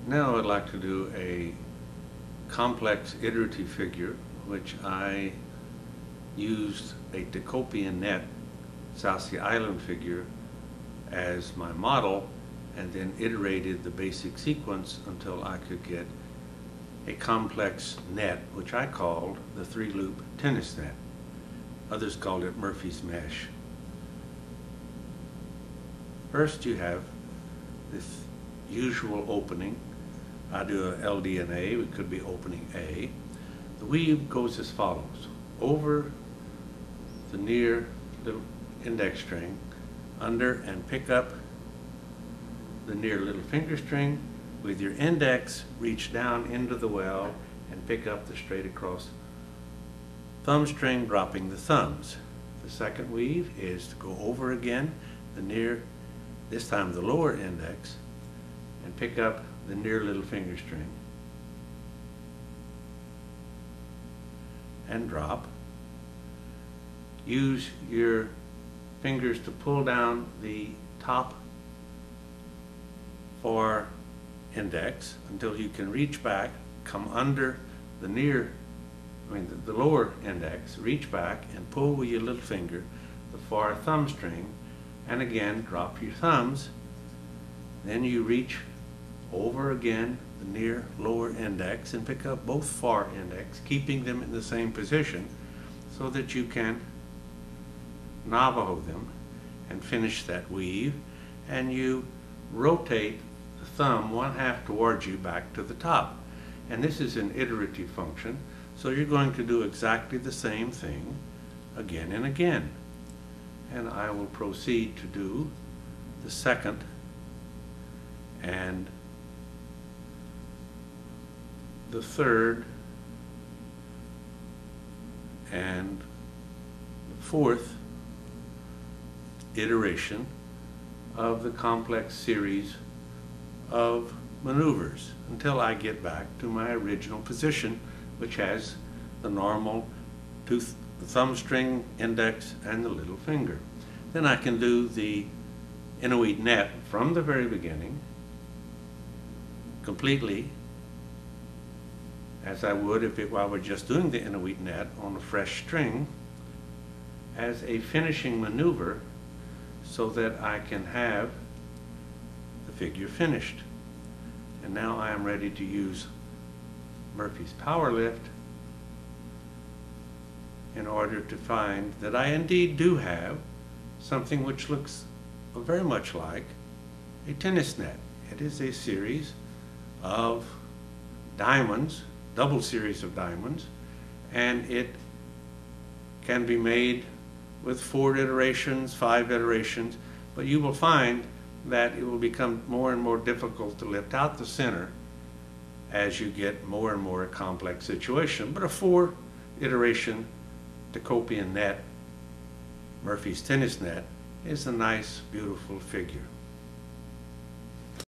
Now I'd like to do a complex iterative figure, which I used a tikopean net South Sea Island figure as my model, and then iterated the basic sequence until I could get a complex net, which I called the 3-loop tennis net. Others called it Murphy's mesh. First you have this usual opening. I do a LD and A, it could be opening A. The weave goes as follows: over the near little index string, under and pick up the near little finger string. With your index, reach down into the well and pick up the straight across thumb string, dropping the thumbs. The second weave is to go over again the near, this time the lower index, and pick up the near little finger string and drop. Use your fingers to pull down the top for index until you can reach back, come under the the lower index, reach back and pull with your little finger the far thumb string, and again drop your thumbs. Then you reach over again the near lower index and pick up both far index, keeping them in the same position so that you can Navajo them and finish that weave, and you rotate the thumb 1/2 towards you back to the top. And this is an iterative function, so you're going to do exactly the same thing again and again. And I will proceed to do the second and the third and the fourth iteration of the complex series of maneuvers until I get back to my original position, which has the normal the thumb string, index, and the little finger. Then I can do the Inuit net from the very beginning completely, as I would if I were just doing the Inuit net on a fresh string, as a finishing maneuver, so that I can have the figure finished. And now I am ready to use Murphy's power lift in order to find that I indeed do have something which looks very much like a tennis net. It is a series of diamonds, double series of diamonds, and it can be made with 4 iterations, 5 iterations, but you will find that it will become more and more difficult to lift out the center as you get more and more complex situation. But a 4 iteration tikopean net, Murphy's tennis net, is a nice, beautiful figure.